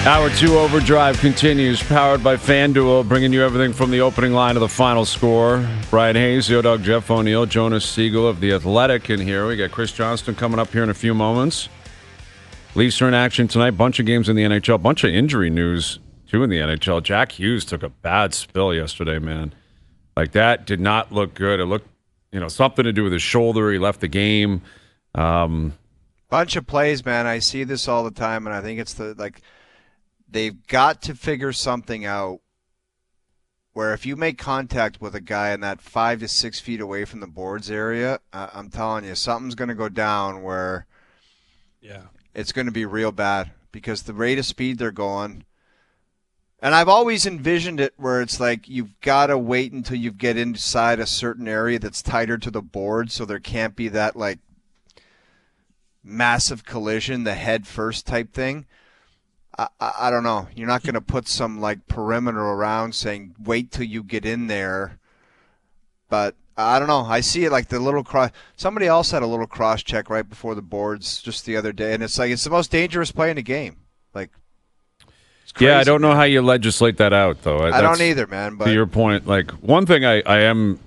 Hour 2 Overdrive continues, powered by FanDuel, bringing you everything from the opening line to the final score. Bryan Hayes, the O-Dog, Jeff O'Neill, Jonas Siegel of The Athletic in here. We got Chris Johnston coming up here in a few moments. Leafs are in action tonight. Bunch of games in the NHL. Bunch of injury news, too, in the NHL. Jack Hughes took a bad spill yesterday, man. Like, that did not look good. It looked, something to do with his shoulder. He left the game. Bunch of plays, man. I see this all the time, and I think it's they've got to figure something out where if you make contact with a guy in that 5 to 6 feet away from the boards area, I'm telling you, something's going to go down where it's going to be real bad because the rate of speed they're going. And I've always envisioned it where it's like you've got to wait until you get inside a certain area that's tighter to the board so there can't be that, massive collision, the head first type thing. I don't know. You're not going to put some perimeter around saying wait till you get in there. But I don't know. I see it like the little cross. Somebody else had a little cross check right before the boards just the other day, and it's like it's the most dangerous play in the game. It's crazy, I don't know how you legislate that out though. I don't either, man. But to your point, one thing I am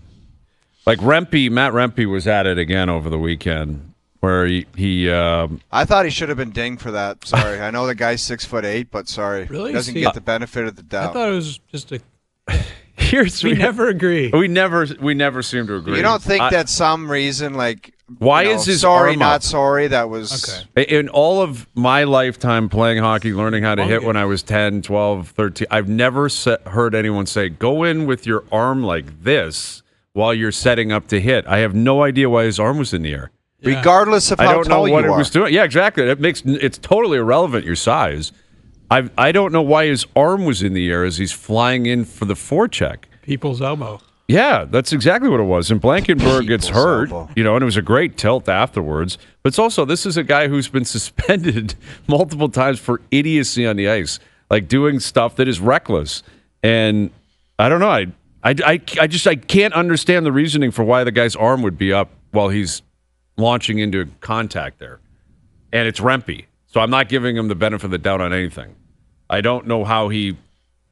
Matt Rempe was at it again over the weekend. Where he I thought he should have been dinged for that. Sorry. I know the guy's 6'8", but sorry. Really? He doesn't get the benefit of the doubt. I thought it was just a... we never agree. We never seem to agree. You don't think that some reason, why is his sorry, arm not up? sorry, that was... Okay. In all of my lifetime playing hockey, learning how to hit when I was 10, 12, 13, I've never heard anyone say, go in with your arm like this while you're setting up to hit. I have no idea why his arm was in the air. Yeah. Regardless of how tall you are. I don't know what it was doing. Yeah, exactly. It's totally irrelevant, your size. I don't know why his arm was in the air as he's flying in for the forecheck. People's elbow. Yeah, that's exactly what it was. And Blankenburg gets hurt, and it was a great tilt afterwards. But it's also, this is a guy who's been suspended multiple times for idiocy on the ice, doing stuff that is reckless. And I don't know. I can't understand the reasoning for why the guy's arm would be up while he's launching into contact there. And it's Rempe. So I'm not giving him the benefit of the doubt on anything. I don't know how he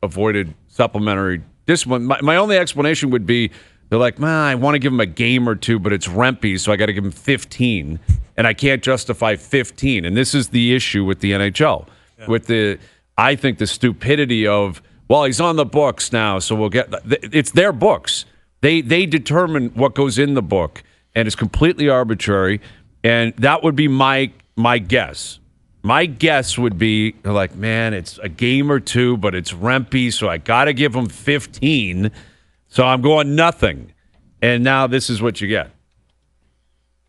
avoided supplementary discipline. My only explanation would be they're like, man, I want to give him a game or two, but it's Rempe, so I got to give him 15. And I can't justify 15. And this is the issue with the NHL. Yeah. With I think the stupidity of, well, he's on the books now, so we'll get... It's their books. They determine what goes in the book. And it's completely arbitrary, and that would be my guess. My guess would be man, it's a game or two, but it's Rempe, so I got to give him 15. So I'm going nothing, and now this is what you get.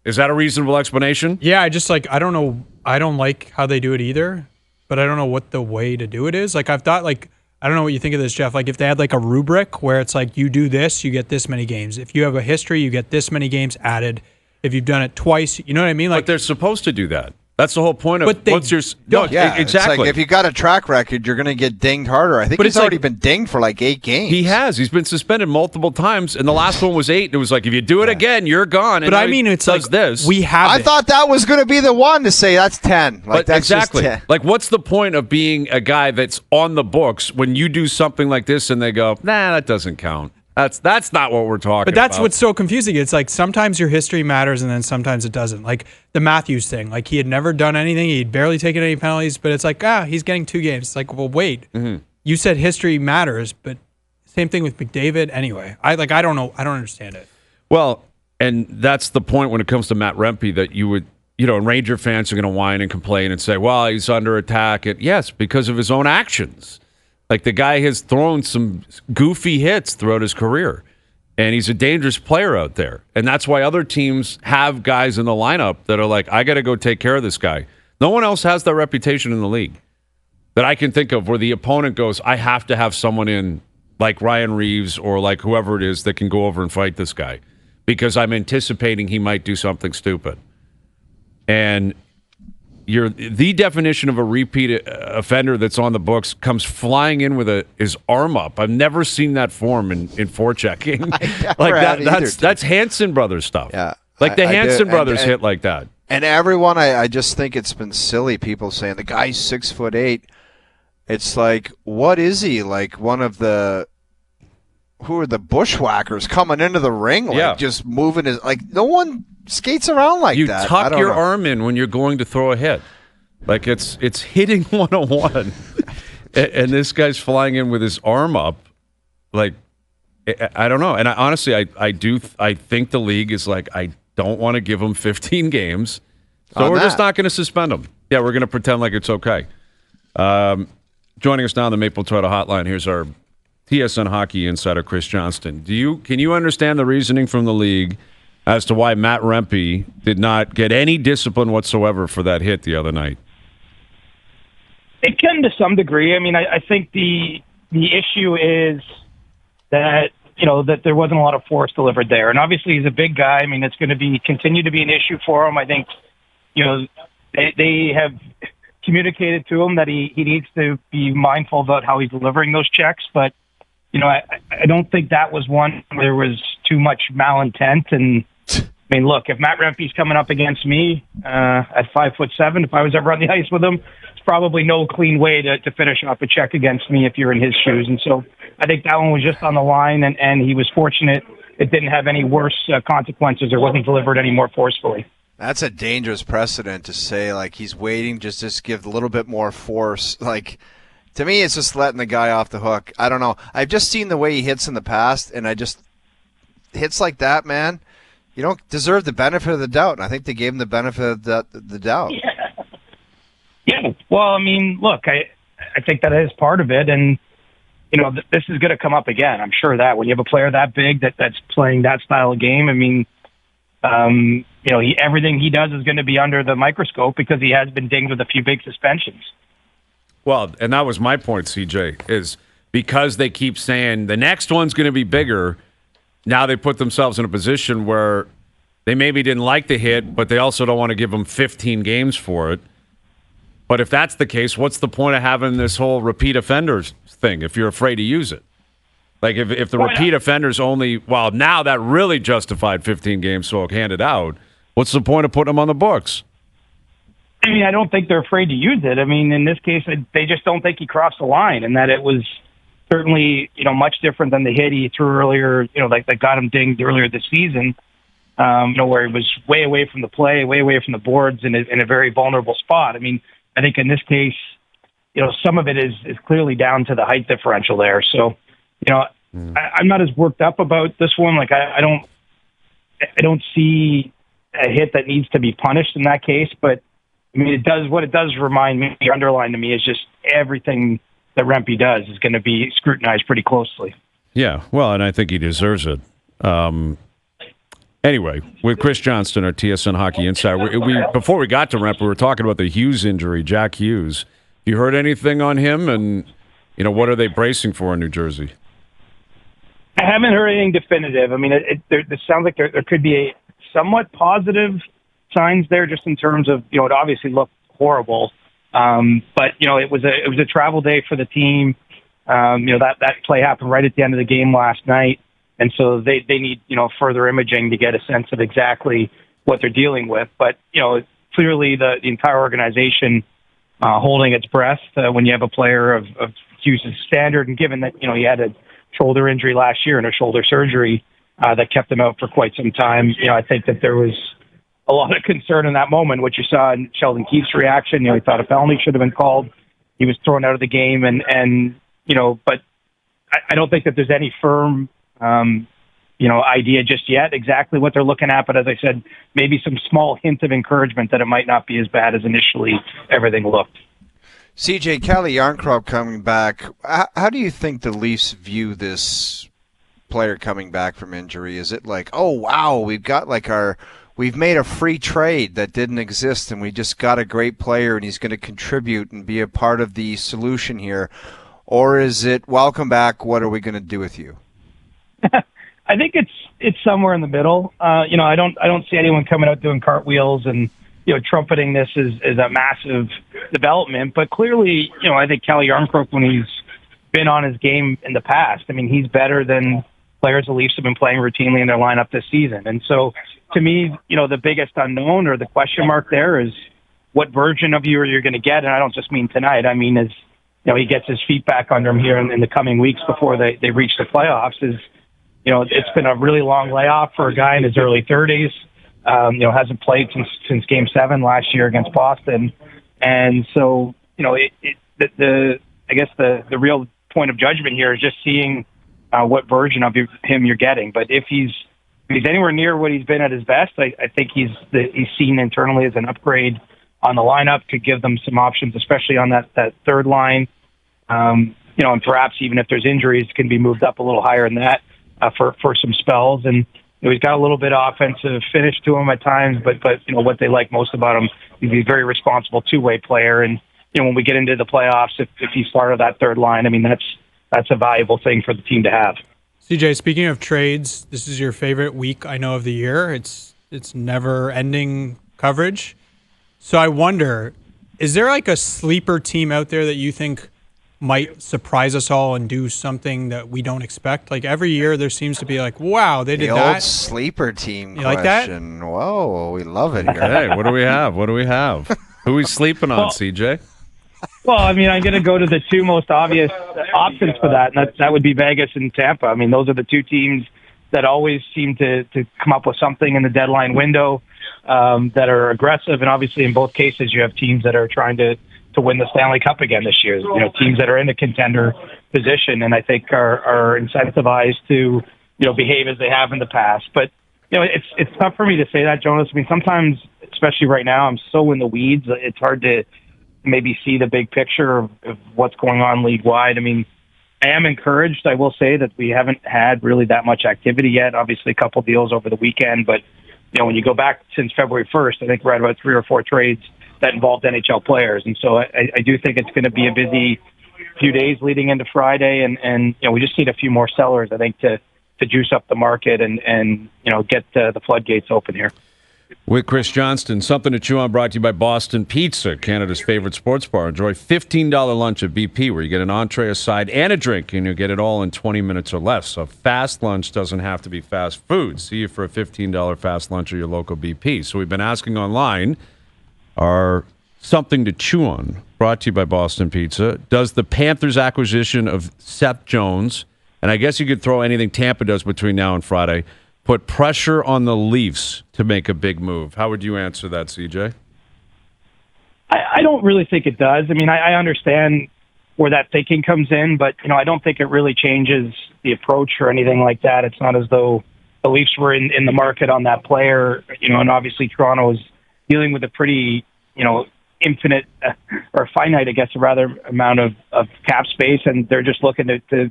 Is that a reasonable explanation? Yeah, I don't know. I don't like how they do it either, but I don't know what the way to do it is. I've thought I don't know what you think of this, Jeff. If they had a rubric where it's you do this, you get this many games. If you have a history, you get this many games added. If you've done it twice, you know what I mean? But they're supposed to do that. That's the whole point of what's your... No, yeah, exactly. If you got a track record, you're going to get dinged harder. I think he's already been dinged for 8 games. He has. He's been suspended multiple times, and the last one was 8. It was if you do it again, you're gone. But it's this. We have I thought that was going to be the one to say that's 10. That's exactly. Just 10. What's the point of being a guy that's on the books when you do something like this and they go, nah, that doesn't count. That's not what we're talking about. But that's what's so confusing. It's sometimes your history matters and then sometimes it doesn't. The Matthews thing. He had never done anything. He'd barely taken any penalties, but it's he's getting 2 games. It's well, wait. Mm-hmm. You said history matters, but same thing with McDavid. Anyway, I don't know. I don't understand it. Well, and that's the point when it comes to Matt Rempe that you would, and Ranger fans are going to whine and complain and say, well, he's under attack. And yes, because of his own actions. The guy has thrown some goofy hits throughout his career, and he's a dangerous player out there. And that's why other teams have guys in the lineup that are I got to go take care of this guy. No one else has that reputation in the league that I can think of where the opponent goes, I have to have someone in like Ryan Reeves or whoever it is that can go over and fight this guy because I'm anticipating he might do something stupid. And the definition of a repeat offender that's on the books comes flying in with his arm up. I've never seen that form in forechecking. That's Hanson Brothers stuff. Yeah, the Hanson Brothers hit like that. And everyone, I just think it's been silly. People saying the guy's 6'8". It's like, what is he? Like one of the who are the bushwhackers coming into the ring, like just moving his like no one skates around like that. You tuck your arm in when you're going to throw a hit. Like it's hitting 101. and this guy's flying in with his arm up. Like I don't know. And honestly I think the league is like, I don't want to give him 15 games. So we're just not going to suspend him. Yeah, we're going to pretend like it's okay. Joining us now on the Maple Toyota Hotline, here's our TSN hockey insider, Chris Johnston. Can you understand the reasoning from the league as to why Matt Rempe did not get any discipline whatsoever for that hit the other night? It can to some degree. I mean, I think the issue is that that there wasn't a lot of force delivered there, and obviously he's a big guy. I mean, it's going to continue to be an issue for him. I think they have communicated to him that he needs to be mindful about how he's delivering those checks, but I don't think that was one where there was too much malintent. And I mean, look, if Matt Rempe's coming up against me at 5'7", if I was ever on the ice with him, it's probably no clean way to finish off a check against me if you're in his shoes. And so I think that one was just on the line, and he was fortunate it didn't have any worse consequences or wasn't delivered any more forcefully. That's a dangerous precedent to say, like, he's waiting just to give a little bit more force. Like, to me, it's just letting the guy off the hook. I don't know. I've just seen the way he hits in the past, and hits like that, man, you don't deserve the benefit of the doubt. And I think they gave him the benefit of the doubt. Yeah. Well, I mean, look, I think that is part of it. And, this is going to come up again. I'm sure that when you have a player that big that's playing that style of game, I mean, everything he does is going to be under the microscope because he has been dinged with a few big suspensions. Well, and that was my point, CJ, is because they keep saying the next one's going to be bigger, now they put themselves in a position where they maybe didn't like the hit, but they also don't want to give him 15 games for it. But if that's the case, what's the point of having this whole repeat offenders thing if you're afraid to use it? Like if the repeat offenders only, now that really justified 15 games, so hand it out. What's the point of putting them on the books? I mean, I don't think they're afraid to use it. I mean, in this case, they just don't think he crossed the line, and that it was certainly, much different than the hit he threw earlier, that got him dinged earlier this season, where he was way away from the play, way away from the boards in a very vulnerable spot. I mean, I think in this case, some of it is clearly down to the height differential there. So, I'm not as worked up about this one. Like, I don't see a hit that needs to be punished in that case, but I mean, what it does remind me, underline to me, is just everything that Rempe does is going to be scrutinized pretty closely. Yeah, well, and I think he deserves it. Anyway, with Chris Johnston, our TSN Hockey Insider, we before we got to Rempe, we were talking about the Hughes injury, Jack Hughes. You heard anything on him, and what are they bracing for in New Jersey? I haven't heard anything definitive. I mean, it sounds like there could be a somewhat positive signs there, just in terms of it obviously looked horrible, but it was a travel day for the team. That play happened right at the end of the game last night, and so they need further imaging to get a sense of exactly what they're dealing with. But clearly the entire organization holding its breath when you have a player of Hughes' standard, and given that he had a shoulder injury last year and a shoulder surgery that kept him out for quite some time. I think that there was a lot of concern in that moment, which you saw in Sheldon Keefe's reaction. He thought a penalty should have been called. He was thrown out of the game, and but I don't think that there's any firm, idea just yet exactly what they're looking at. But as I said, maybe some small hint of encouragement that it might not be as bad as initially everything looked. CJ, Kelly Yarncroc coming back. How do you think the Leafs view this player coming back from injury? Is it like, oh wow, we've made a free trade that didn't exist, and we just got a great player, and he's going to contribute and be a part of the solution here? Or is it, welcome back, what are we going to do with you? I think it's somewhere in the middle. I don't see anyone coming out doing cartwheels and trumpeting this as a massive development. But clearly, I think Kelly Yarncroc, when he's been on his game in the past, I mean, he's better than players the Leafs have been playing routinely in their lineup this season. And so, to me, the biggest unknown or the question mark there is what version of you are you going to get? And I don't just mean tonight. I mean, as he gets his feet back under him here in the coming weeks before they reach the playoffs. Is it's been a really long layoff for a guy in his early 30s. Hasn't played since Game 7 last year against Boston, and so I guess the real point of judgment here is just seeing what version of him you're getting. But if he's anywhere near what he's been at his best, I think he's seen internally as an upgrade on the lineup, could give them some options, especially on that third line. And perhaps even if there's injuries, can be moved up a little higher than that for some spells. And he's got a little bit of offensive finish to him at times, but what they like most about him, he's a very responsible two-way player. And when we get into the playoffs, if he's part of that third line, I mean that's a valuable thing for the team to have. CJ, speaking of trades, this is your favorite week, I know, of the year. It's never-ending coverage. So I wonder, is there like a sleeper team out there that you think might surprise us all and do something that we don't expect? Like every year there seems to be like, wow, they did that. The old sleeper team you question. Like that? Whoa, we love it here. Hey, what do we have? Who are we sleeping on, CJ? Well, I mean, I'm going to go to the two most obvious options for that, and that would be Vegas and Tampa. I mean, those are the two teams that always seem to come up with something in the deadline window that are aggressive. And obviously, in both cases, you have teams that are trying to win the Stanley Cup again this year. Teams that are in a contender position, and I think are incentivized to behave as they have in the past. But it's tough for me to say that, Jonas. I mean, sometimes, especially right now, I'm so in the weeds. It's hard to maybe see the big picture of what's going on league-wide. I mean, I am encouraged. I will say that we haven't had really that much activity yet. Obviously, a couple deals over the weekend, but when you go back since February 1st, I think we're at about 3 or 4 trades that involved NHL players. And so I do think it's going to be a busy few days leading into Friday, and we just need a few more sellers, I think, to juice up the market and get the floodgates open here. With Chris Johnston, something to chew on, brought to you by Boston Pizza, Canada's favorite sports bar. Enjoy $15 lunch at BP, where you get an entree, a side, and a drink, and you get it all in 20 minutes or less. So fast lunch doesn't have to be fast food. See you for a $15 fast lunch at your local BP. So we've been asking online, are something to chew on, brought to you by Boston Pizza. Does the Panthers acquisition of Seth Jones, and I guess you could throw anything Tampa does between now and Friday, put pressure on the Leafs to make a big move? How would you answer that, CJ? I don't really think it does. I mean, I understand where that thinking comes in, but, I don't think it really changes the approach or anything like that. It's not as though the Leafs were in the market on that player, and obviously Toronto is dealing with a pretty, infinite or finite, I guess, rather amount of cap space, and they're just looking to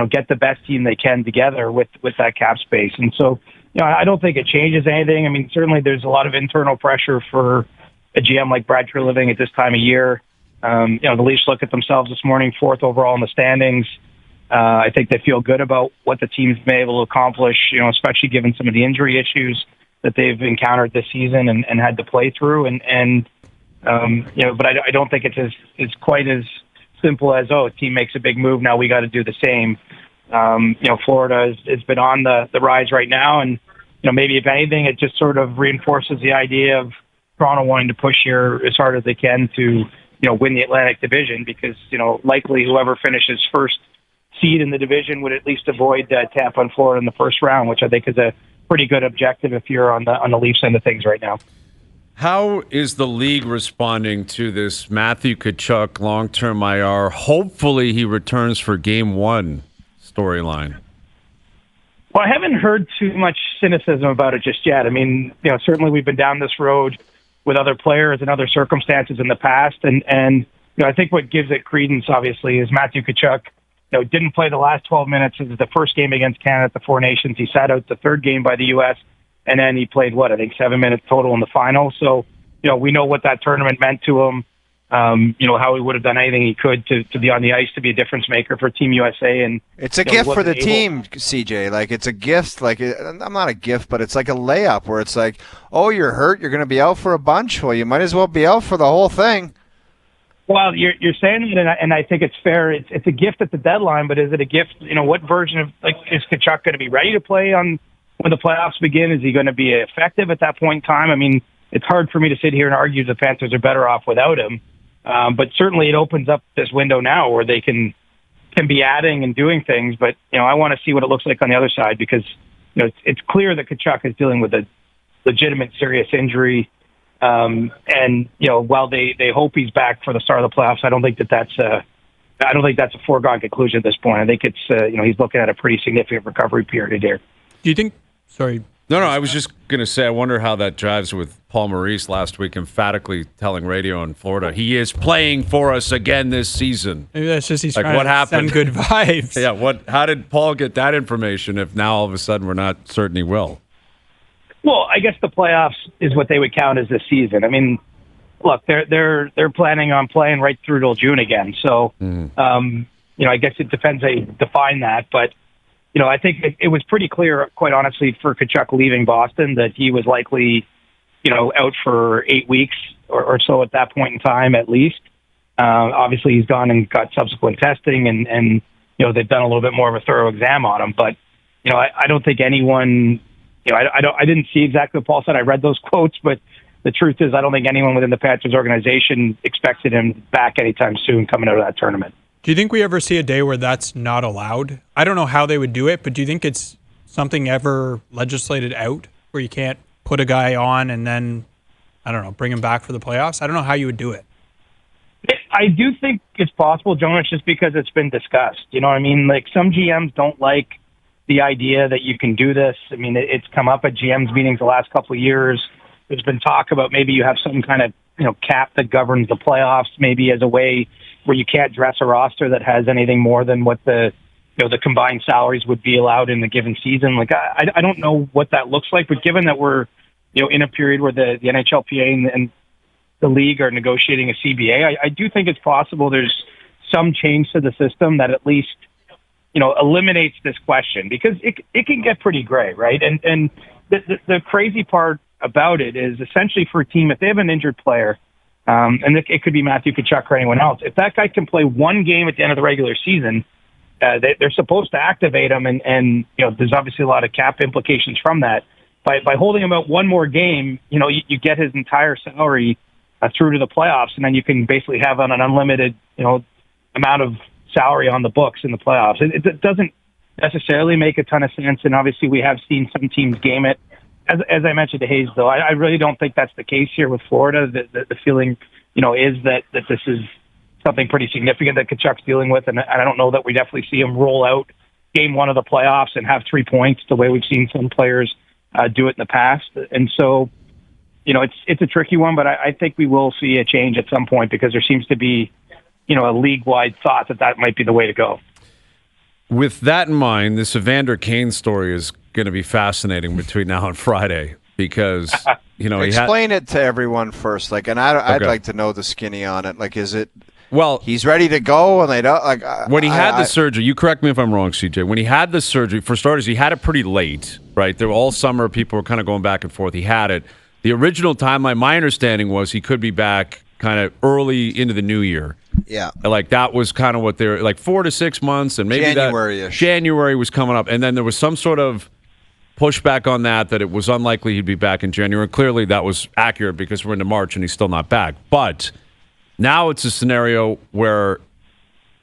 get the best team they can together with that cap space. And so, I don't think it changes anything. I mean, certainly there's a lot of internal pressure for a GM like Brad Treliving at this time of year. The Leafs look at themselves this morning, 4th overall in the standings. I think they feel good about what the team's been able to accomplish, especially given some of the injury issues that they've encountered this season and had to play through. But I don't think it's quite as simple as, a team makes a big move, now we got to do the same. Florida has been on the rise right now, and maybe if anything, it just sort of reinforces the idea of Toronto wanting to push here as hard as they can to win the Atlantic Division, because likely whoever finishes first seed in the division would at least avoid Tampa and Florida in the first round, which I think is a pretty good objective if you're on the Leafs end of things right now. How is the league responding to this Matthew Tkachuk long-term IR? Hopefully he returns for Game 1 storyline. Well, I haven't heard too much cynicism about it just yet. I mean, certainly we've been down this road with other players and other circumstances in the past, and I think what gives it credence, obviously, is Matthew Tkachuk didn't play the last 12 minutes. This is the first game against Canada at the Four Nations. He sat out the third game by the U.S., and then he played, 7 minutes total in the final. So, we know what that tournament meant to him, how he would have done anything he could to be on the ice, to be a difference maker for Team USA. And it's a gift for the team, CJ. Like, it's a gift. Like, I'm not a gift, but it's like a layup where it's like, oh, you're hurt, you're going to be out for a bunch. Well, you might as well be out for the whole thing. Well, you're saying it, and I think it's fair. It's a gift at the deadline, but is it a gift? What version of, is Tkachuk going to be ready to play on when the playoffs begin? Is he going to be effective at that point in time? I mean, it's hard for me to sit here and argue the Panthers are better off without him. But certainly it opens up this window now where they can be adding and doing things. But, I want to see what it looks like on the other side because, it's clear that Tkachuk is dealing with a legitimate serious injury. And, while they hope he's back for the start of the playoffs, I don't think that's a foregone conclusion at this point. I think it's, he's looking at a pretty significant recovery period here. Do you think, sorry. No, I was just going to say, I wonder how that jives with Paul Maurice last week emphatically telling radio in Florida, he is playing for us again this season. Maybe that's just he's like, trying what to happened? send good vibes. Yeah, how did Paul get that information if now all of a sudden we're not certain he will? Well, I guess the playoffs is what they would count as this season. I mean, look, they're planning on playing right through till June again. So, I guess it depends how you define that. But, I think it was pretty clear, quite honestly, for Tkachuk leaving Boston that he was likely, out for 8 weeks or so at that point in time, at least. Obviously, he's gone and got subsequent testing and they've done a little bit more of a thorough exam on him. But, I don't think anyone, I didn't see exactly what Paul said. I read those quotes, but the truth is I don't think anyone within the Panthers organization expected him back anytime soon coming out of that tournament. Do you think we ever see a day where that's not allowed? I don't know how they would do it, but do you think it's something ever legislated out where you can't put a guy on and then, I don't know, bring him back for the playoffs? I don't know how you would do it. I do think it's possible, Jonas, just because it's been discussed. You know what I mean? Like some GMs don't like the idea that you can do this. I mean, it's come up at GMs meetings the last couple of years. There's been talk about maybe you have some kind of, cap that governs the playoffs, maybe as a way where you can't dress a roster that has anything more than what the combined salaries would be allowed in the given season. Like, I don't know what that looks like, but given that we're, in a period where the NHLPA and the league are negotiating a CBA, I do think it's possible there's some change to the system that at least, eliminates this question because it can get pretty gray, right? And the crazy part about it is essentially for a team, if they have an injured player, and it could be Matthew Tkachuk or anyone else, if that guy can play one game at the end of the regular season, they're supposed to activate him, and there's obviously a lot of cap implications from that. By holding him out one more game, you get his entire salary through to the playoffs, and then you can basically have an unlimited amount of salary on the books in the playoffs. It doesn't necessarily make a ton of sense, and obviously we have seen some teams game it. As I mentioned to Hayes, though, I really don't think that's the case here with Florida. The feeling, is that this is something pretty significant that Tkachuk's dealing with, and I don't know that we definitely see him roll out game one of the playoffs and have 3 points the way we've seen some players do it in the past. And so, it's a tricky one, but I think we will see a change at some point because there seems to be, a league-wide thought that might be the way to go. With that in mind, this Evander Kane story is going to be fascinating between now and Friday because, explain it to everyone first. Like, and I'd like to know the skinny on it. Like, is it, well, he's ready to go and they don't like when he had the surgery, you correct me if I'm wrong, CJ, when he had the surgery, for starters, he had it pretty late, right? There were all summer, people were kind of going back and forth. He had it. The original timeline, my understanding was he could be back kind of early into the new year. Yeah. Like that was kind of what they're like 4 to 6 months and maybe January was coming up. And then there was some sort of pushback on that it was unlikely he'd be back in January. Clearly that was accurate because we're into March and he's still not back. But now it's a scenario where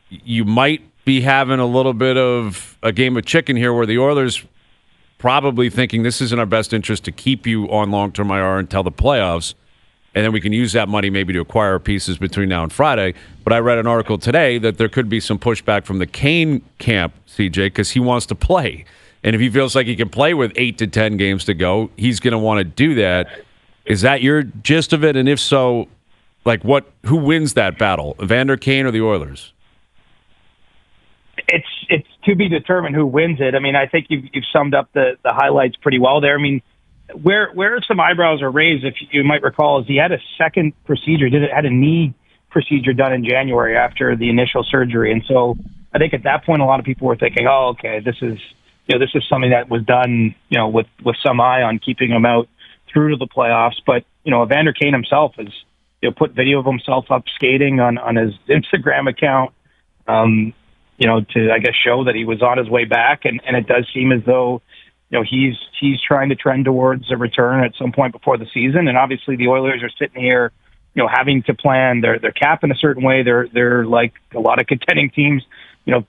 you might be having a little bit of a game of chicken here where the Oilers probably thinking this is in our best interest to keep you on long-term IR until the playoffs. And then we can use that money maybe to acquire pieces between now and Friday. But I read an article today that there could be some pushback from the Kane camp, CJ, because he wants to play. And if he feels like he can play with 8 to 10 games to go, he's going to want to do that. Is that your gist of it? And if so, like who wins that battle, Evander Kane or the Oilers? It's to be determined who wins it. I mean, I think you've summed up the highlights pretty well there. I mean, where some eyebrows are raised, if you might recall, is he had a second procedure, had a knee procedure done in January after the initial surgery. And so I think at that point, a lot of people were thinking, oh, okay, this is something that was done, with some eye on keeping him out through to the playoffs. But, Evander Kane himself has, put video of himself up skating on his Instagram account, to, I guess, show that he was on his way back. And it does seem as though, he's trying to trend towards a return at some point before the season. And obviously the Oilers are sitting here, having to plan their cap in a certain way. They're like a lot of contending teams,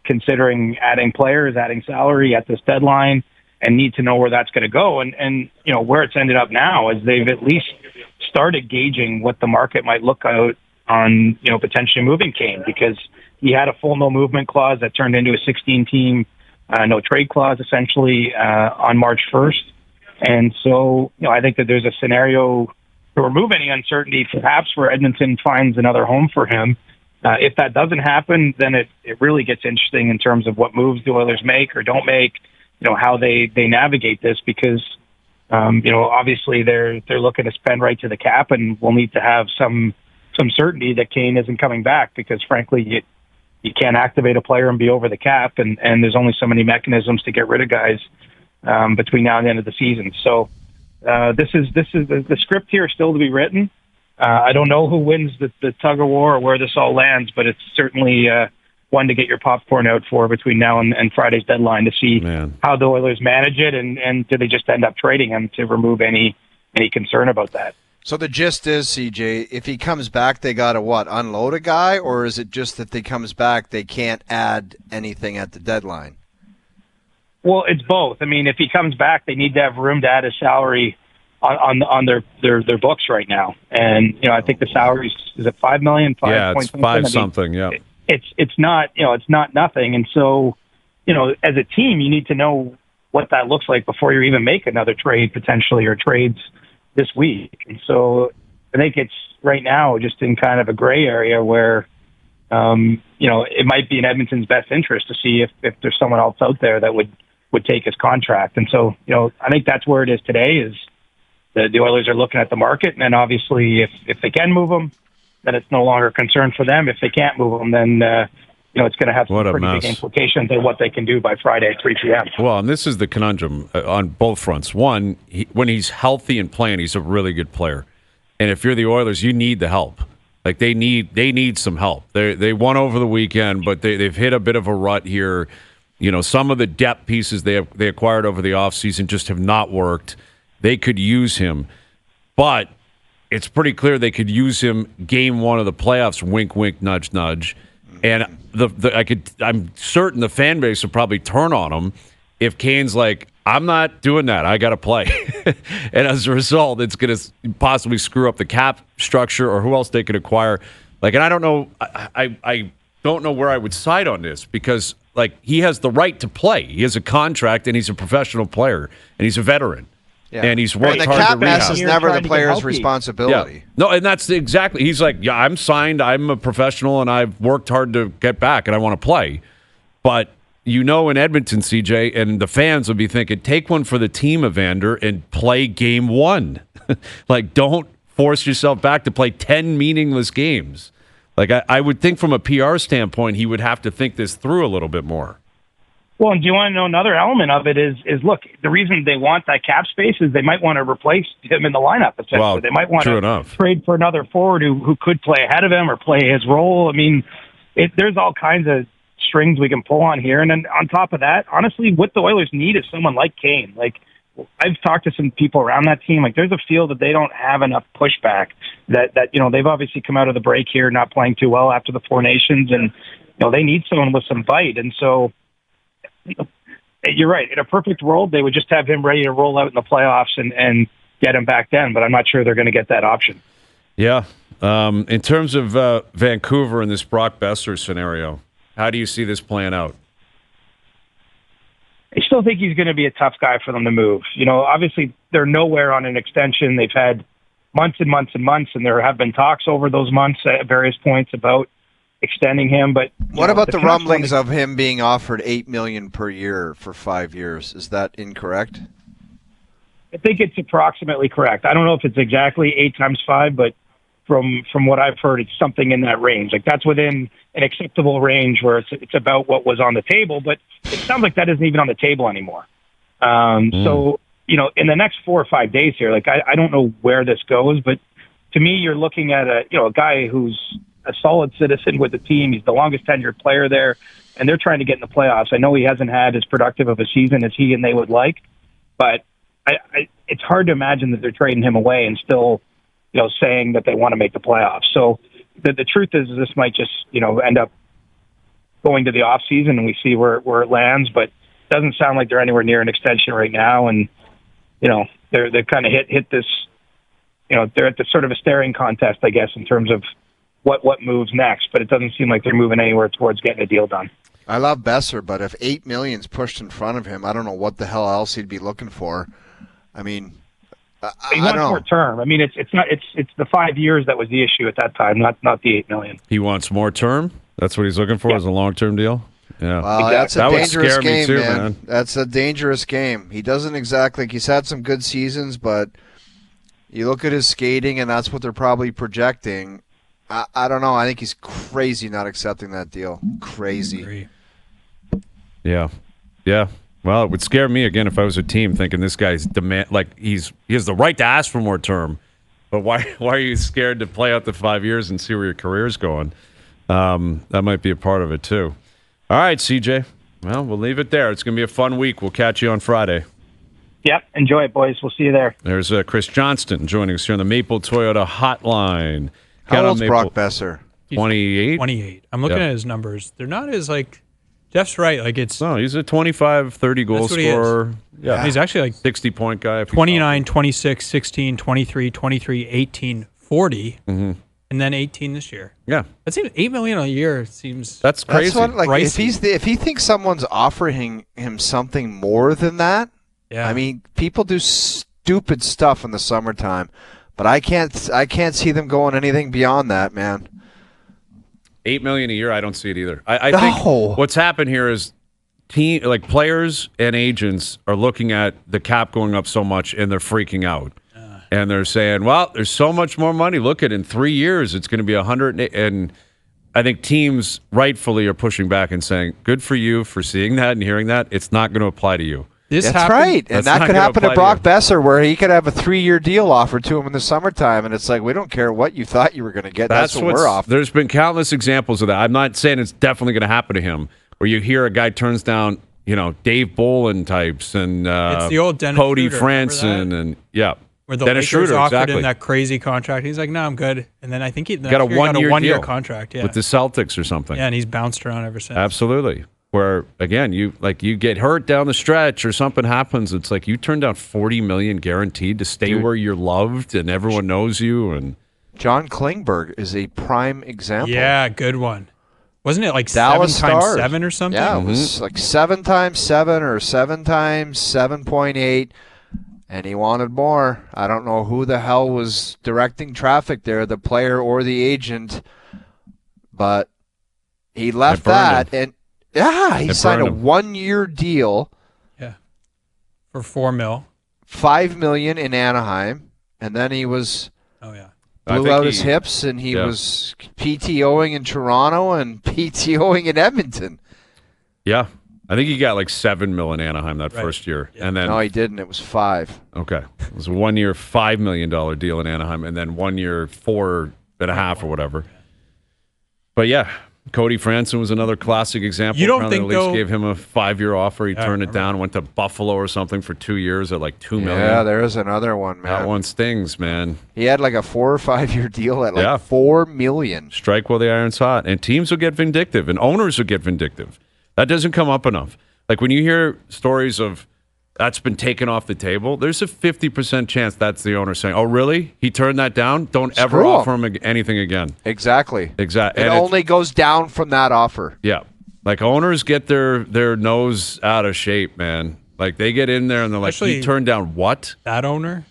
considering adding players, adding salary at this deadline, and need to know where that's going to go. And where it's ended up now is they've at least started gauging what the market might look out on, potentially moving Kane, because he had a full no movement clause that turned into a 16-team no trade clause essentially on March 1st. And so, I think that there's a scenario to remove any uncertainty, perhaps where Edmonton finds another home for him. If that doesn't happen, then it really gets interesting in terms of what moves the Oilers make or don't make, how they navigate this, because, obviously they're looking to spend right to the cap, and we'll need to have some certainty that Kane isn't coming back, because frankly, you can't activate a player and be over the cap, and there's only so many mechanisms to get rid of guys between now and the end of the season. So this is the script here is still to be written. I don't know who wins the tug of war or where this all lands, but it's certainly one to get your popcorn out for between now and Friday's deadline to see how the Oilers manage it, and do they just end up trading him to remove any concern about that. So the gist is, CJ, if he comes back, they got to unload a guy, or is it just that if he comes back, they can't add anything at the deadline? Well, it's both. I mean, if he comes back, they need to have room to add his salary on their books right now. And, I think the salary is at $5 million, it's 5 something. Yeah. It's not, it's not nothing. And so, as a team, you need to know what that looks like before you even make another trade potentially, or trades this week. And so I think it's right now just in kind of a gray area where, it might be in Edmonton's best interest to see if there's someone else out there that would take his contract. And so, I think that's where it is today, is the Oilers are looking at the market, and then obviously if they can move him, then it's no longer a concern for them. If they can't move him, then, it's going to have some pretty big implications on what they can do by Friday at 3 p.m. Well, and this is the conundrum on both fronts. One, when he's healthy and playing, he's a really good player. And if you're the Oilers, you need the help. Like they need some help. They won over the weekend, but they've hit a bit of a rut here. Some of the depth pieces they acquired over the offseason just have not worked. They could use him, but it's pretty clear they could use him game one of the playoffs. Wink, wink, nudge, nudge. And I'm certain the fan base will probably turn on him if Kane's like, I'm not doing that. I got to play. And as a result, it's going to possibly screw up the cap structure or who else they could acquire. And I don't know. I don't know where I would side on this, because he has the right to play. He has a contract, and he's a professional player, and he's a veteran. Yeah. And he's worked hard to rehab. The cap mess is never the player's responsibility. Yeah. No, and that's exactly. He's like, yeah, I'm signed. I'm a professional, and I've worked hard to get back, and I want to play. But in Edmonton, CJ, and the fans will be thinking, take one for the team, Evander, and play game one. Don't force yourself back to play 10 meaningless games. I would think from a PR standpoint, he would have to think this through a little bit more. Well, and do you want to know another element of it is look, the reason they want that cap space is they might want to replace him in the lineup, essentially. Well, they might want to trade for another forward who could play ahead of him or play his role. I mean, there's all kinds of strings we can pull on here. And then on top of that, honestly, what the Oilers need is someone like Kane. I've talked to some people around that team. There's a feel that they don't have enough pushback, that they've obviously come out of the break here not playing too well after the Four Nations, and they need someone with some bite. And so you're right. In a perfect world, they would just have him ready to roll out in the playoffs and get him back then, but I'm not sure they're going to get that option. Yeah. In terms of Vancouver and this Brock Boeser scenario, how do you see this playing out? I still think he's going to be a tough guy for them to move. Obviously they're nowhere on an extension. They've had months and months and months, and there have been talks over those months at various points about extending him. But what about the rumblings of him being offered $8 million per year for 5 years? Is that incorrect? I think it's approximately correct. I don't know if it's exactly 8 times 5, but from what I've heard, it's something in that range. That's within an acceptable range where it's about what was on the table, but it sounds like that isn't even on the table anymore. So, in the next 4 or 5 days here, I don't know where this goes, but to me, you're looking at a guy who's a solid citizen with the team. He's the longest tenured player there, and they're trying to get in the playoffs. I know he hasn't had as productive of a season as he and they would like, but it's hard to imagine that they're trading him away and still saying that they want to make the playoffs. So the truth is this might just, end up going to the off season and we see where it lands, but it doesn't sound like they're anywhere near an extension right now. And, they've kind of hit this, they're at the sort of a staring contest, I guess, in terms of what moves next, but it doesn't seem like they're moving anywhere towards getting a deal done. I love Boeser, but if $8 million's pushed in front of him, I don't know what the hell else he'd be looking for. I mean, he wants more term. I mean, it's the 5 years that was the issue at that time, not the $8 million. He wants more term. That's what he's looking for, is a long-term deal. Yeah, well, that's a dangerous game, too, man. That's a dangerous game. He doesn't exactly. He's had some good seasons, but you look at his skating, and that's what they're probably projecting. I don't know. I think he's crazy not accepting that deal. Crazy. Yeah. Well, it would scare me again if I was a team thinking this guy's he has the right to ask for more term, but why are you scared to play out the 5 years and see where your career's going? That might be a part of it too. All right, CJ. Well, we'll leave it there. It's going to be a fun week. We'll catch you on Friday. Yep. Enjoy it, boys. We'll see you there. There's Chris Johnston joining us here on the Maple Toyota Hotline. How old's Brock Boeser? 28. 28. I'm looking at his numbers. They're not as Jeff's right. He's a 25, 30 goal scorer. Yeah. He's actually 60-point guy. 29, 26, 16, 23, 23, 18, 40. Mm-hmm. And then 18 this year. Yeah, that seems $8 million a year. Seems that's crazy. That's what, if he thinks someone's offering him something more than that, I mean, people do stupid stuff in the summertime, but I can't see them going anything beyond that, man. $8 million a year, I don't see it either. I think what's happened here is players and agents are looking at the cap going up so much and they're freaking out. And they're saying, well, there's so much more money. Look at in 3 years, it's going to be 100. And I think teams rightfully are pushing back and saying, good for you for seeing that and hearing that. It's not going to apply to you. That's right. And that could happen to Brock Boeser, where he could have a 3-year deal offered to him in the summertime. And it's like, we don't care what you thought you were going to get. That's what we're off. There's been countless examples of that. I'm not saying it's definitely going to happen to him, where you hear a guy turns down, Dave Bolin types and it's the old Dennis Cody Schroeder, Franson and where the Dennis Lakers Schroeder, offered him that crazy contract. He's like, no, I'm good. And then I think he got a one-year contract with the Celtics or something. Yeah, and he's bounced around ever since. Absolutely. Where, again, you get hurt down the stretch or something happens. It's like you turn down $40 million guaranteed to stay where you're loved and everyone knows you. And John Klingberg is a prime example. Yeah, good one. Wasn't it Dallas 7 times 7 or something? Yeah, it was 7 times 7 or 7 times 7.8. And he wanted more. I don't know who the hell was directing traffic there, the player or the agent. But he left that. And, he signed a 1-year deal. Yeah. For $4 million. $5 million in Anaheim. And then he was... Oh, yeah. Blew out his hips, and he was PTOing in Toronto and PTOing in Edmonton. Yeah. I think he got $7 million in Anaheim that first year. Yeah. And then no, he didn't. It was 5. Okay. It was a 1-year, $5 million deal in Anaheim, and then 1 year, 4.5 or whatever. But yeah, Cody Franson was another classic example. You don't Apparently think the Leafs gave him a 5-year offer. He turned it down, went to Buffalo or something for 2 years at $2 million. Yeah, there's another one, man. That one stings, man. He had a 4 or 5 year deal at $4 million. Strike while the iron's hot. And teams will get vindictive, and owners will get vindictive. That doesn't come up enough. When you hear stories of that's been taken off the table, there's a 50% chance that's the owner saying, oh, really? He turned that down? Don't ever offer him anything again. Exactly. It only goes down from that offer. Yeah. Owners get their nose out of shape, man. They get in there and they're he turned down what? That owner?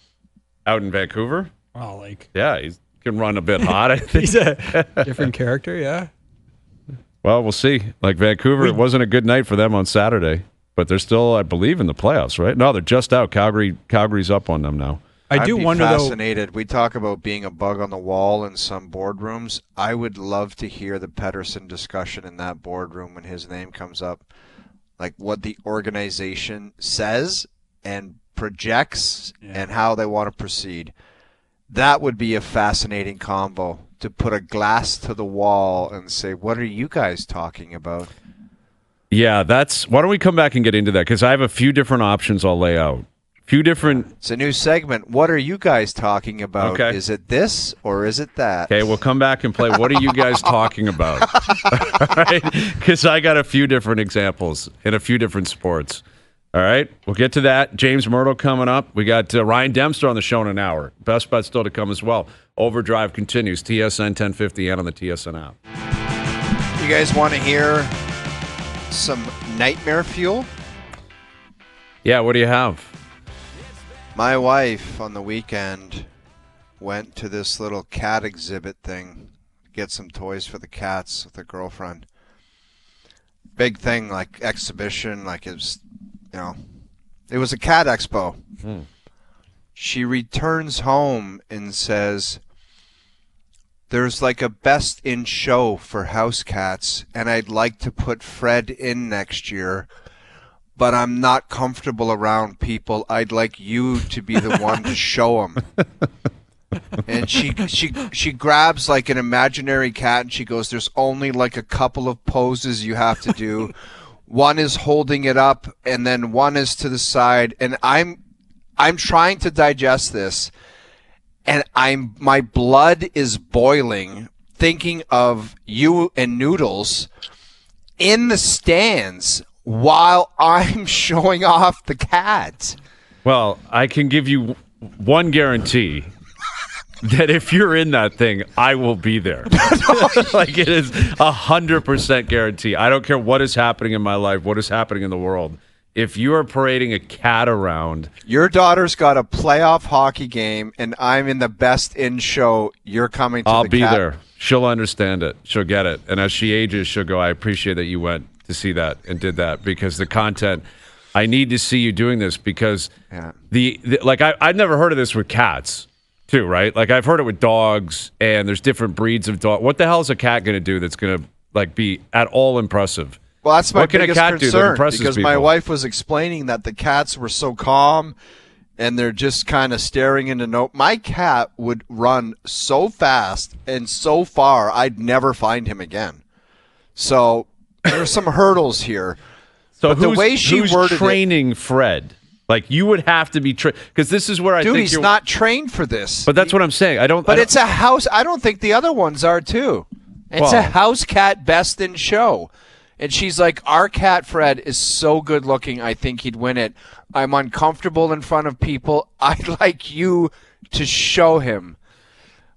Out in Vancouver? Well, yeah, he can run a bit hot, I think. He's a different character, yeah. Well, we'll see. Vancouver, it wasn't a good night for them on Saturday, but they're still, I believe, in the playoffs, right? No, they're just out. Calgary's up on them now. I'd be fascinated. We talk about being a bug on the wall in some boardrooms. I would love to hear the Pettersson discussion in that boardroom when his name comes up. What the organization says and projects and how they want to proceed. That would be a fascinating combo. To put a glass to the wall and say, what are you guys talking about? Yeah, why don't we come back and get into that? Because I have a few different options I'll lay out Few different. It's a new segment. What are you guys talking about? Okay. Is it this or is it that? Okay, we'll come back and play. What are you guys talking about? All right, because I got a few different examples in a few different sports. All right, we'll get to that. James Myrtle coming up. We got Ryan Dempster on the show in an hour. Best bet still to come as well. Overdrive continues. TSN 1050 and on the TSN app. You guys want to hear some nightmare fuel? Yeah, what do you have? My wife on the weekend went to this little cat exhibit thing, get some toys for the cats with her girlfriend. Big thing, like exhibition, like it was, it was a cat expo. She returns home and says, there's like a best in show for house cats, and I'd like to put Fred in next year. But I'm not comfortable around people. I'd like you to be the one to show them. And she grabs like an imaginary cat and she goes, there's only like a couple of poses you have to do. One is holding it up and then one is to the side. And I'm trying to digest this and my blood is boiling thinking of you and Noodles in the stands while I'm showing off the cat. Well, I can give you one guarantee that if you're in that thing, I will be there. Like it is 100% guarantee. I don't care what is happening in my life, what is happening in the world. If you are parading a cat around. Your daughter's got a playoff hockey game, and I'm in the best in show. You're coming to I'll the be cat. there. She'll understand it. She'll get it. And as she ages, she'll go, I appreciate that you went to see that and did that because the content, I need to see you doing this because I've never heard of this with cats too, right? Like I've heard it with dogs and there's different breeds of dog. What the hell is a cat going to do that's going to like be at all impressive? Well, that's my what can biggest a cat do that concern impresses because people? my wife was explaining that the cats were so calm and they're just kind of staring into no. My cat would run so fast and so far, I'd never find him again. So there's some hurdles here. So but the way she who's worded training Fred? Like you would have to be trained because this is where I think he's not trained for this. But that's what I'm saying. But it's a house. I don't think the other ones are too. It's a house cat best in show. And she's like, our cat Fred is so good looking, I think he'd win it. I'm uncomfortable in front of people. I'd like you to show him.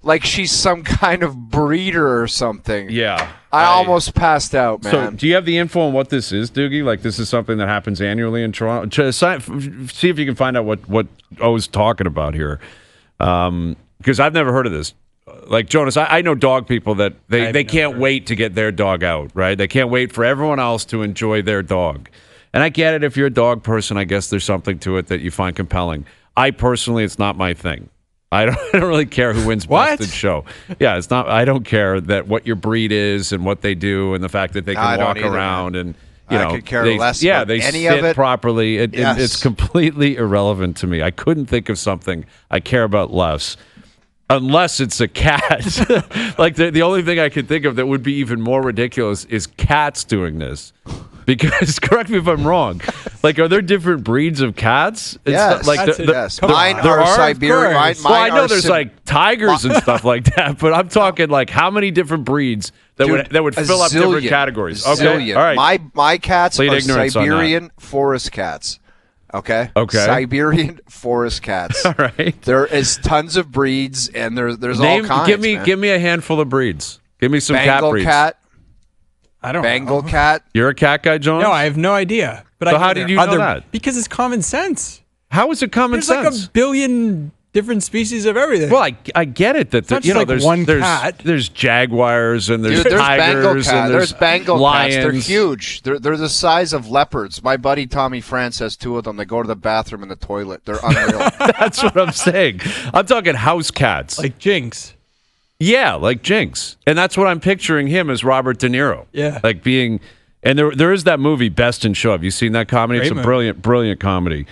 Like she's some kind of breeder or something. Yeah. I almost passed out, man. So do you have the info on what this is, Doogie? Like this is something that happens annually in Toronto? See if you can find out what O's talking about here. Because I've never heard of this. Like Jonas, I know dog people that they can't wait to get their dog out, right? They can't wait for everyone else to enjoy their dog. And I get it. If you're a dog person, I guess there's something to it that you find compelling. I personally, it's not my thing. I don't really care who wins best in show. Yeah, it's not. I don't care that what your breed is and what they do and the fact that they can walk around and I could care less about they any sit of it. properly. It's completely irrelevant to me. I couldn't think of something I care about less. Unless it's a cat. Like the only thing I could think of that would be even more ridiculous is cats doing this. Because, correct me if I'm wrong, like, are there different breeds of cats? Yes. Yes. Mine are Siberian. Well, I know there's like tigers and stuff like that, but I'm talking like how many different breeds that would fill up different categories? Okay, all right. My cats are Siberian forest cats. Okay. Siberian forest cats. All right. There is tons of breeds, and there's all kinds. Give me a handful of breeds. Give me some cat breeds. Cat. I don't Bengal know. cat. You're a cat guy, Jones? No, I have no idea. But So how did you know that? Because it's common sense. How is it common There's sense? like a billion different species of everything. Well, I get it that not just like there's one cat. There's jaguars and there's Dude, there's tigers Bengal cat. and There's Bengal lions. cats. They're huge. They're the size of leopards. My buddy Tommy France has two of them. They go to the bathroom in the toilet. They're unreal. That's what I'm saying. I'm talking house cats. like Jinx. Yeah, like Jinx. And that's what I'm picturing him as Robert De Niro. Yeah. Like being, and there is that movie Best in Show. Have you seen that comedy? Great It's a movie. brilliant comedy.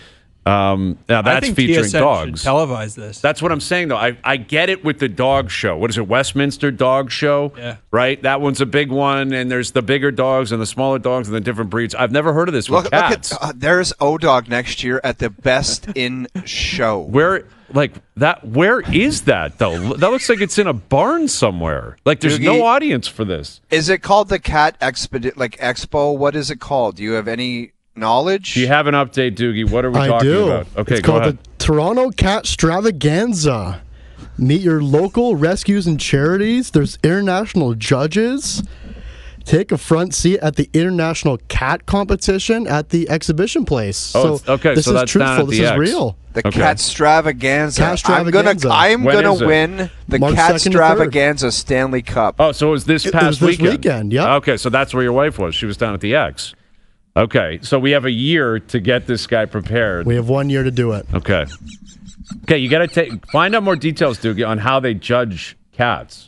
Now I that's think featuring TSN dogs. should televise this. That's what I'm saying, though. I get it with the dog show. What is it, Westminster Dog Show? Yeah. Right? That one's a big one, and there's the bigger dogs and the smaller dogs and the different breeds. I've never heard of this with cats. Look at, there's O-Dog next year at the Best in Show. Where is that, though? That looks like it's in a barn somewhere. Like, there's no audience for this. Is it called the Cat Expo? What is it called? Do you have any knowledge? Do you have an update, Doogie? What are we talking about? Okay, it's go called ahead. the Toronto Cat Stravaganza. Meet your local rescues and charities. There's international judges. Take a front seat at the International Cat Competition at the exhibition place. Oh, okay, This so is that's down truthful. at This the is X. real. The Okay. Cat Stravaganza. Cat Stravaganza. I'm When gonna is it? win the March Cat 2nd to 3rd. Stravaganza Stanley Cup. Oh, so it was this It past was this weekend? weekend, yeah. Okay, so that's where your wife was. She was down at the X. Okay, so we have a year to get this guy prepared. We have 1 year to do it. Okay. Okay, you got to find out more details, Doogie, on how they judge cats.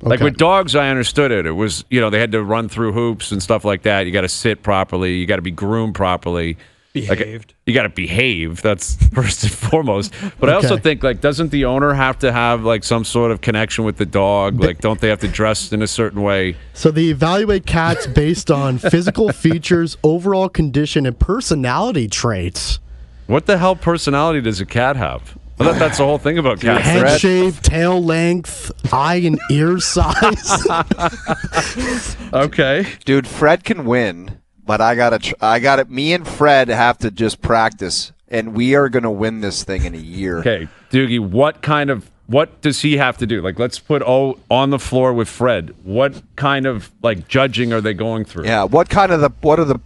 Like Okay. with dogs, I understood it. It was, they had to run through hoops and stuff like that. You got to sit properly. You got to be groomed properly. Behaved. You got to behave. That's first and foremost. But I also Okay. think, doesn't the owner have to have, some sort of connection with the dog? Don't they have to dress in a certain way? So they evaluate cats based on physical features, overall condition, and personality traits. What the hell personality does a cat have? I thought that's the whole thing about cats. Head shape, tail length, eye and ear size. Okay. Dude, Fred can win, but me and Fred have to just practice, and we are gonna win this thing in a year. Okay, Doogie, what does he have to do? Let's put O on the floor with Fred. What kind of judging are they going through? Yeah, what are the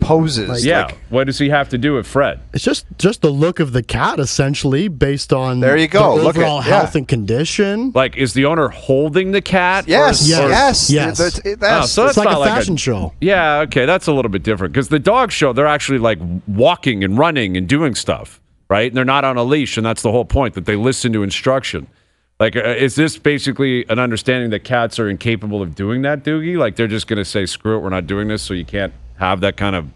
poses? What does he have to do with Fred? It's just the look of the cat, essentially, based on There you go. the Look at- overall health and condition. Is the owner holding the cat? Yes, Yes. yes, Yes. That's, Oh, that's, so It's that's like not a fashion show. Yeah, okay, that's a little bit different because the dog show they're actually walking and running and doing stuff, right? And they're not on a leash, and that's the whole point that they listen to instruction. Is this basically an understanding that cats are incapable of doing that, Doogie? They're just going to say, screw it, we're not doing this, so you can't have that kind of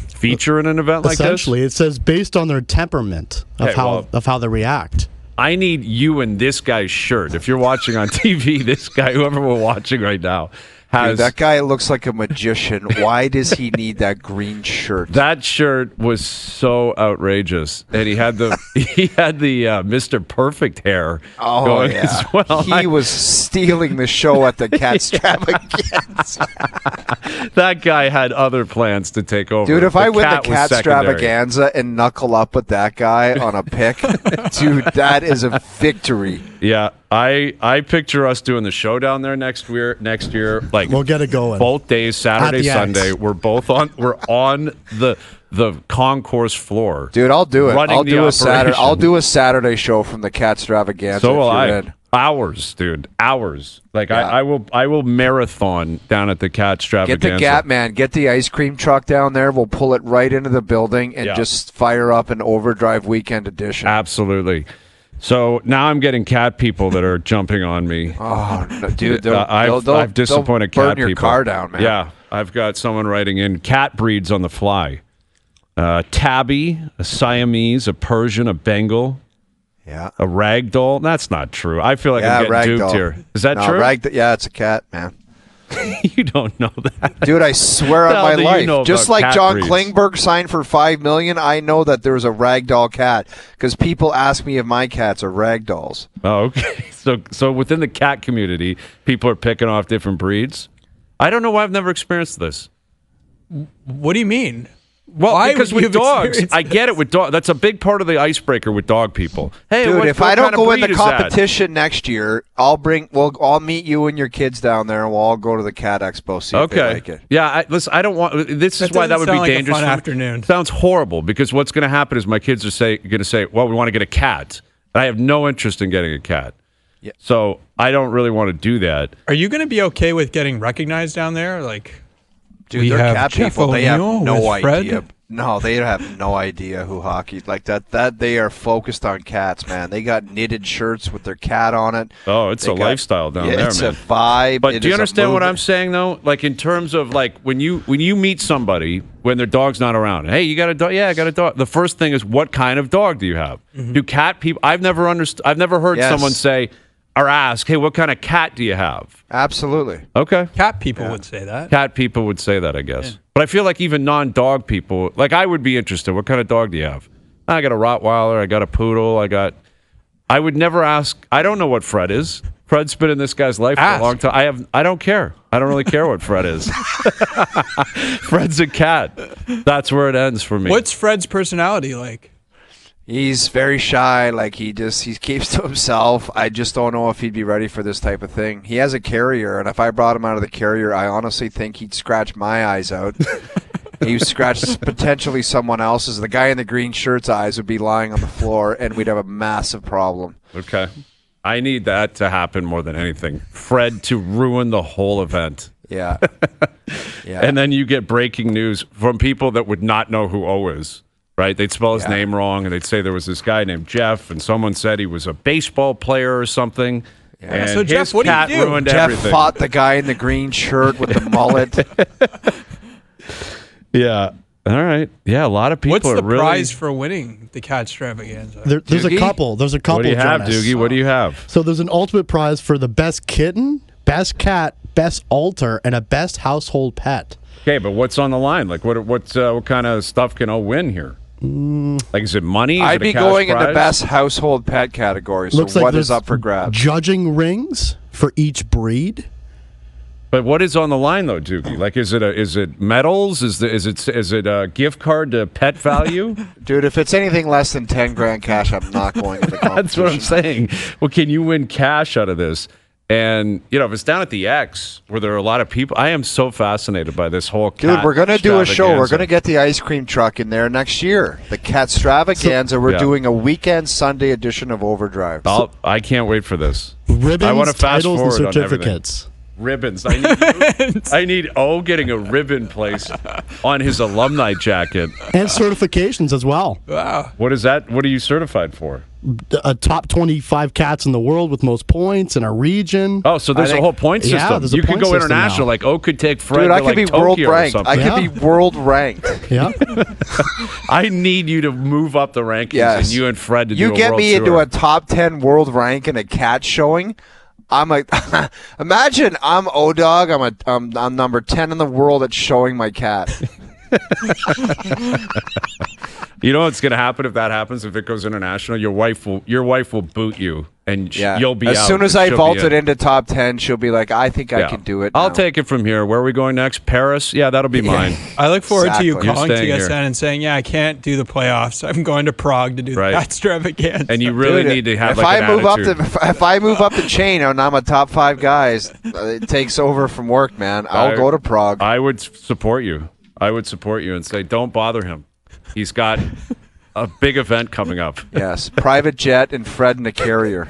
feature in an event like this? Essentially, it says based on their temperament of how they react. I need you in this guy's shirt. If you're watching on TV, this guy, whoever we're watching right now, has... Dude, that guy looks like a magician. Why does he need that green shirt? That shirt was so outrageous, and he had the Mr. Perfect hair going as well. He was stealing the show at the Cat Stravaganza. That guy had other plans to take over. Dude, if I win the cat was Cat secondary. Extravaganza and knuckle up with that guy on a pick, dude, that is a victory. Yeah, I picture us doing the show down there next year. We'll get it going. Both days, Saturday, At the Sunday. X. We're on the concourse floor. Dude, I'll do it. running I'll the do a Saturday. operation. I'll do a Saturday show from the Cat Stravaganza. So will if you're I. in. Hours, dude. Hours. I will marathon down at the Cat Get Stravaganza. the Gap Man. Get the ice cream truck down there. We'll pull it right into the building and just fire up an OverDrive Weekend Edition. Absolutely. So now I'm getting cat people that are jumping on me. Oh, no, dude, I've disappointed they'll cat burn your people. car down, man. Yeah, I've got someone writing in cat breeds on the fly. Tabby, a Siamese, a Persian, a Bengal, Yeah. a Ragdoll. That's not true. I feel like I'm getting duped here. Is that true? Yeah, it's a cat, man. You don't know that. Dude, I swear The hell on do my you know life. Just about like cat John breeds? Klingberg signed for $5 million, I know that there's a ragdoll cat because people ask me if my cats are ragdolls. Oh, okay. So within the cat community, people are picking off different breeds. I don't know why I've never experienced this. What do you mean? Well, Why because would you with have dogs, experienced I get it with dogs. That's a big part of the icebreaker with dog people. Hey, Dude, what, if what I don't kind of go in the breed is that? competition next year, I'll meet you and your kids down there, and we'll all go to the Cat Expo. See if they Okay. like it. Yeah, listen, I don't want. This is That why that doesn't would be sound like a dangerous. fun for me. afternoon. Sounds horrible because what's going to happen is my kids are going to say, "Well, we want to get a cat." And I have no interest in getting a cat. Yeah. So I don't really want to do that. Are you going to be okay with getting recognized down there? Dude, we they're have cat Jeff people. They have O'Neill no with Fred. idea. No, they have no idea who hockey like that. That they are focused on cats, man. They got knitted shirts with their cat on it. Oh, it's a lifestyle down there, it's man. It's a vibe. But do you understand what I'm saying, though? Like in terms of like when you meet somebody when their dog's not around. Hey, you got a dog? Yeah, I got a dog. The first thing is, what kind of dog do you have? Do cat people? I've never heard someone say or ask, hey, what kind of cat do you have? Absolutely. Okay. Cat people would say that. Cat people would say that, I guess. Yeah. But I feel like even non-dog people, like I would be interested. What kind of dog do you have? I got a Rottweiler. I got a Poodle. I would never ask. I don't know what Fred is. Fred's been in this guy's life for a long time. I don't care. I don't really care what Fred is. Fred's a cat. That's where it ends for me. What's Fred's personality like? He's very shy. Like he keeps to himself. I just don't know if he'd be ready for this type of thing. He has a carrier, and if I brought him out of the carrier, I honestly think he'd scratch my eyes out. He would scratch potentially someone else's. The guy in the green shirt's eyes would be lying on the floor, and we'd have a massive problem. Okay. I need that to happen more than anything. Fred to ruin the whole event. Yeah. Yeah. And then you get breaking news from people that would not know who O is. Right? They'd spell his name wrong, and they'd say there was this guy named Jeff, and someone said he was a baseball player or something. Yeah. And so, Jeff, what do you do? Ruined Jeff everything. fought the guy in the green shirt with the mullet. Yeah. All right. Yeah, a lot of people What's the really... prize for winning the cat extravaganza? There's a couple. There's a couple. What do you have, Jonas. Doogie? What do you have? So there's an ultimate prize for the best kitten, best cat, best altar, and a best household pet. Okay, but what's on the line? Like, what kind of stuff can O win here? Like, is it money? Is I'd it a be cash going in prize? the best household pet category. So Looks like what is there's up for grabs? Judging rings for each breed. But what is on the line though, Doogie? Like, is it medals? Is it a gift card to Pet Value? Dude, if it's anything less than 10 grand cash, I'm not going to the competition. That's what I'm saying. Well, can you win cash out of this? And, if it's down at the X, where there are a lot of people, I am so fascinated by this whole cat. Dude, we're going to do a show. We're extravaganza. going to get the ice cream truck in there next year. The cat extravaganza. We're doing a weekend Sunday edition of Overdrive. I can't wait for this. Ribbons, I want to fast titles, forward and on everything. certificates. Ribbons. I need O getting a ribbon placed on his alumni jacket. And certifications as well. Wow. What is that? What are you certified for? A top 25 cats in the world with most points in a region. Oh, so there's a whole point system. Yeah, there's a you could point go system international. now. Like O could take Fred Dude, to I could like be Tokyo world or ranked. something. I could be world ranked. Yeah. I need you to move up the rankings and you and Fred to do a You get world me tour. into a top 10 world rank in a cat showing. I'm like, imagine I'm O-Dog. I'm number 10 in the world at showing my cat. You know what's going to happen if that happens? If it goes international, your wife will boot you, and you'll be out. As soon as I vaulted into top 10, she'll be like, I think I can do it I'll now. take it from here. Where are we going next? Paris? Yeah, that'll be mine. I look forward to you Exactly. calling You're staying TSN here. and saying, I can't do the playoffs. I'm going to Prague to do Right. that extravaganza. And you really Dude, need to have if like I an move attitude. if I move up the chain and I'm a top 5 guys, it takes over from work, man. I'll go to Prague. I would support you. I would support you and say, don't bother him. He's got a big event coming up. Yes, private jet and Fred in a carrier.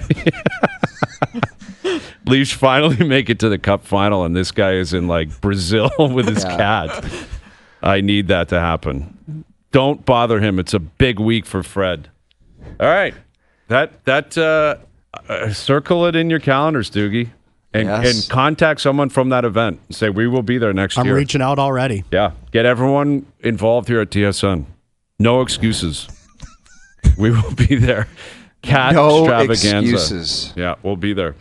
Leash finally make it to the cup final, and this guy is in like Brazil with his cat. I need that to happen. Don't bother him. It's a big week for Fred. All right, circle it in your calendars, Doogie, and contact someone from that event and say we will be there next year. I'm reaching out already. Yeah, get everyone involved here at TSN. No excuses. We will be there. Cat No extravaganza. excuses. Yeah, we'll be there.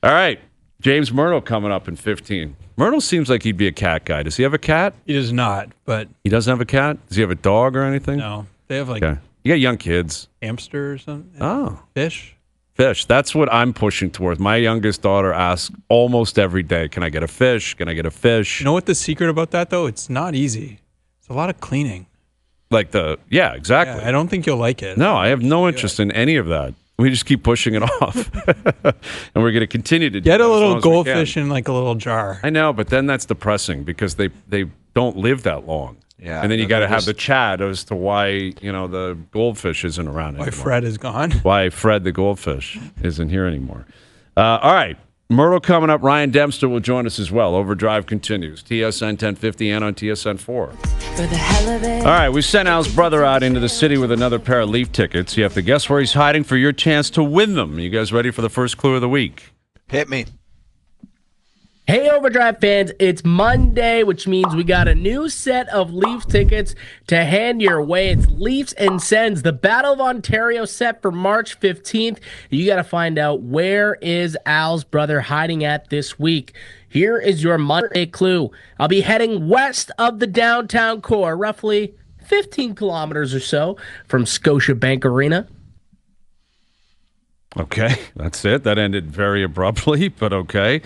All right. James Myrtle coming up in 15. Myrtle seems like he'd be a cat guy. Does he have a cat? He does not, but He doesn't have a cat? Does he have a dog or anything? no. They have like Okay. You got young kids. hamster or something. Oh. Fish. Fish. That's what I'm pushing towards. My youngest daughter asks almost every day, can I get a fish? Can I get a fish? You know what the secret about that, though? It's not easy. It's a lot of cleaning. Yeah, exactly. Yeah, I don't think you'll like it. No, I have no interest in any of that. We just keep pushing it off. And we're going to continue to do Get that a as little long as we goldfish can. in like a little jar. I know, but then that's depressing because they don't live that long. Yeah, And then you got to they're have just- the chat as to why, the goldfish isn't around Why anymore. Fred is gone. Why Fred the goldfish isn't here anymore. All right. Myrtle coming up. Ryan Dempster will join us as well. Overdrive continues. TSN 1050 and on TSN 4. All right, we sent Al's brother out into the city with another pair of Leaf tickets. You have to guess where he's hiding for your chance to win them. You guys ready for the first clue of the week? Hit me. Hey, Overdrive fans, it's Monday, which means we got a new set of Leafs tickets to hand your way. It's Leafs and Sens, the Battle of Ontario set for March 15th. You got to find out where is Al's brother hiding at this week. Here is your Monday clue. I'll be heading west of the downtown core, roughly 15 kilometers or so from Scotiabank Arena. Okay, that's it. That ended very abruptly, but okay.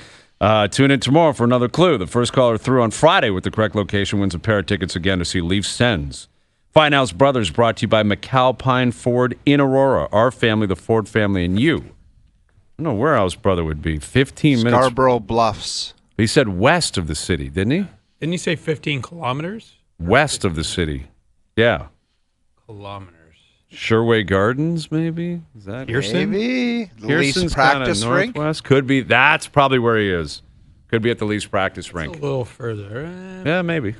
Tune in tomorrow for another clue. The first caller through on Friday with the correct location wins a pair of tickets again to see Leafs Sens. Find Al's Brothers brought to you by McAlpine Ford in Aurora. Our family, the Ford family, and you. I don't know where Al's brother would be. 15 minutes. Scarborough Bluffs. He said west of the city, didn't he? Didn't you say 15 kilometers? West of the city. Yeah. Kilometers. Sherway Gardens, maybe? Is that Pearson? Maybe. Pearson's Leafs practice kinda rink. northwest. Could be. That's probably where he is. Could be at the Leafs practice rink. A little further. Yeah, maybe.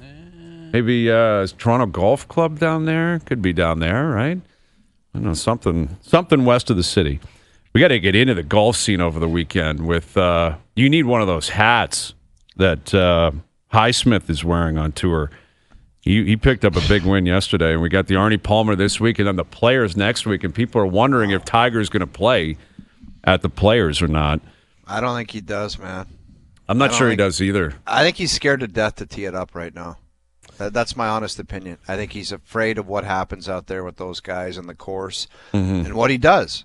Maybe is Toronto Golf Club down there? Could be down there, right? I don't know, something west of the city. We got to get into the golf scene over the weekend with you need one of those hats that Highsmith is wearing on tour. He picked up a big win yesterday, and we got the Arnie Palmer this week, and then the Players next week, and people are wondering if Tiger's going to play at the Players or not. I don't think he does, man. I'm not sure he does either. I think he's scared to death to tee it up right now. That's my honest opinion. I think he's afraid of what happens out there with those guys in the course and what he does.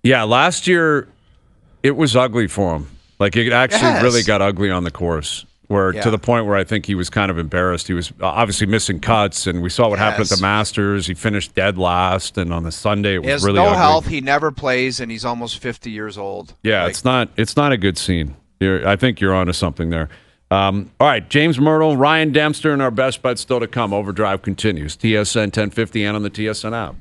Yeah, last year it was ugly for him. Like it actually really got ugly on the course. To the point where I think he was kind of embarrassed. He was obviously missing cuts, and we saw what happened at the Masters. He finished dead last, and on the Sunday it was really ugly. He has no health. He never plays, and he's almost 50 years old. Yeah, it's not a good scene. I think you're onto something there. All right, James Myrtle, Ryan Dempster, and our best bet still to come. Overdrive continues. TSN 1050 and on the TSN app.